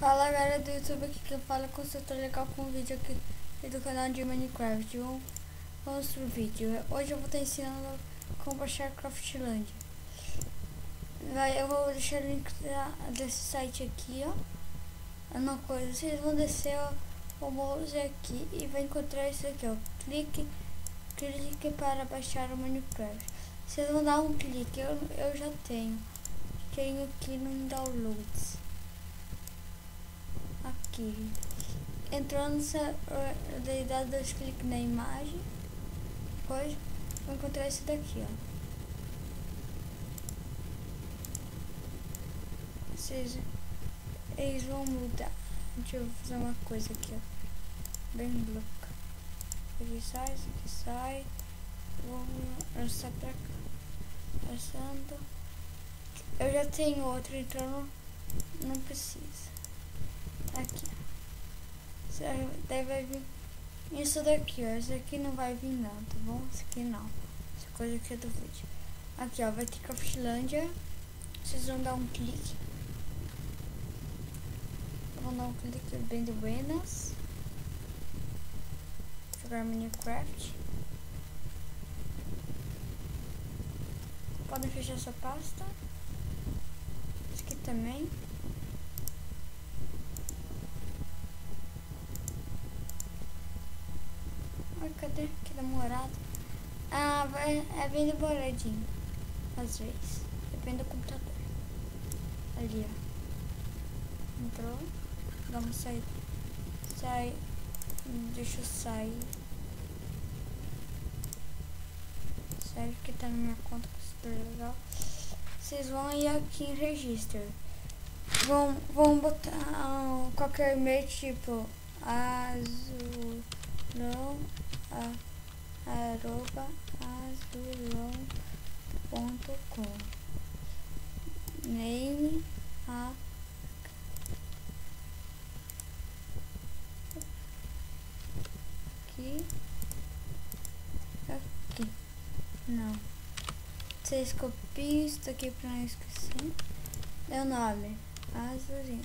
Fala galera do YouTube, aqui que eu falo com você, tô legal com um vídeo aqui do canal de Minecraft. Vamos pro vídeo. Hoje eu vou estar ensinando como baixar Craftland. Eu vou deixar o link desse site aqui, ó. Uma coisa, vocês vão descer o mouse aqui e vai encontrar isso aqui, ó. Clique para baixar o Minecraft. Vocês vão dar um clique, eu já tenho aqui no Downloads. Aqui, entrando nessa dá dois cliques na imagem, depois vou encontrar esse daqui, ó. Eles vão mudar. Deixa eu fazer uma coisa aqui, ó, bem louca. Aqui sai, vou lançar pra cá, passando. Eu já tenho outro, então não precisa. Aqui, daí vai vir isso daqui, ó. Esse aqui não vai vir não, tá bom? Esse aqui não, essa coisa aqui é do vídeo. Aqui, ó, vai ter Craftlandia. Vocês vão dar um clique. Vou dar um clique bem do buenas. Jogar Minecraft. Podem fechar essa pasta. Esse aqui também. Cadê? Que demorado. Ah, é bem demoradinho. Às vezes. Depende do computador. Ali, ó. Entrou. Vamos sair. Deixa eu sair. Sério que tá na minha conta, que super legal. Vocês vão ir aqui em Register. Vão botar qualquer e-mail, tipo azulão@azulão.com. Name aqui. Não. Vocês copiam isso daqui pra não esquecer. Meu nome. Azulinho.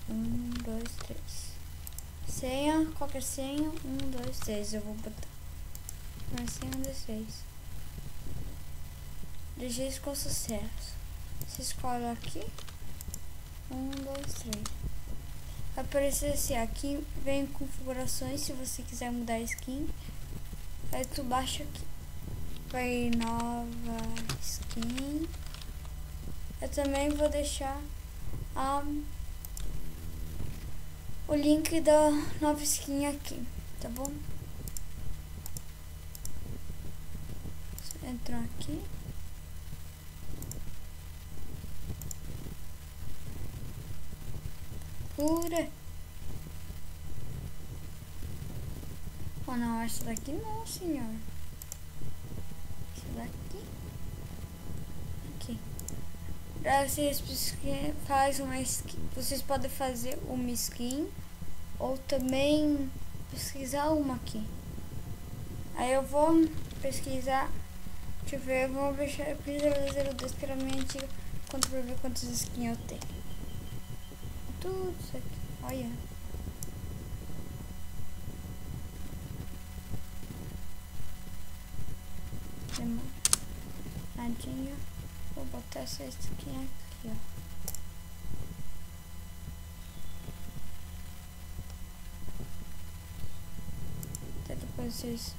1, 2, 3. Senha, qualquer senha, 1, 2, 3. Eu vou botar. Mas senha 1, 2, 3. Registro com sucesso. Você escolhe aqui. 1, 2, 3. Vai aparecer assim. Aqui vem configurações. Se você quiser mudar a skin, aí tu baixa aqui. Vai nova skin. Eu também vou deixar o link da nova skin aqui, tá bom? Você entra aqui. Pura. Oh não, essa daqui não, senhor. Essa daqui. Aqui. Vocês faz uma skin. Vocês podem fazer uma skin ou também pesquisar uma aqui. Aí eu vou pesquisar. Deixa eu ver, vamos deixar a primeira 02 que era a minha antiga conta pra ver quantas skins eu tenho. Tudo isso aqui, olha. Nadinha. Vou botar essa skin aqui, ó. Até depois vocês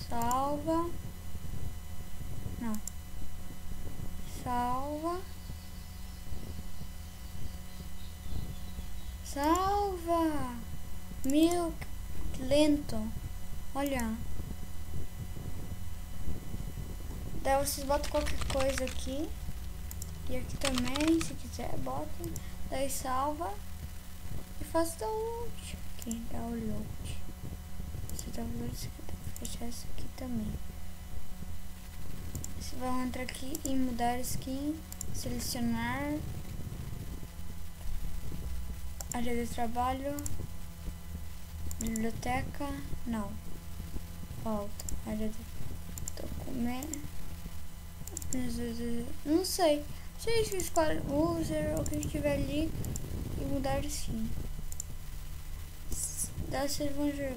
salva. Não. Salva. Meu, que lento. Olha. Daí vocês botam qualquer coisa aqui. E aqui também, se quiser, botem. Daí salva. E faz download. Aqui, download. Esse download, você tem que fechar isso aqui também. Vocês vão entrar aqui e mudar skin. Selecionar. Área de trabalho. Biblioteca. Não. Volta. Área de documento. Não sei. Vocês escolhem user ou o que estiver ali e mudar de skin. Daí vocês vão jogar.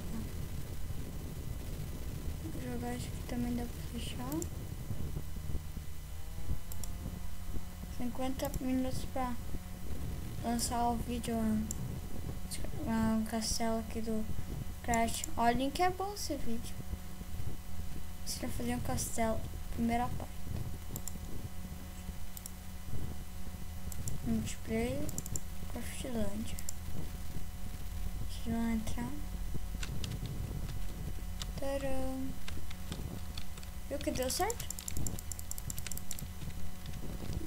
Vou jogar isso aqui também dá pra fechar. 50 minutos pra lançar o vídeo no castelo aqui do Crash. Olha, o link é bom esse vídeo. Você vai fazer um castelo, primeira parte. Multiplayer, Craftlândia. Vocês vão entrar. Tcharam. Viu que deu certo?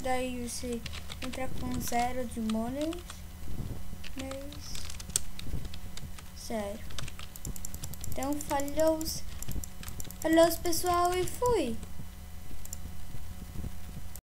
Daí você entra com 0 de money. Zero. Então falhou pessoal e fui.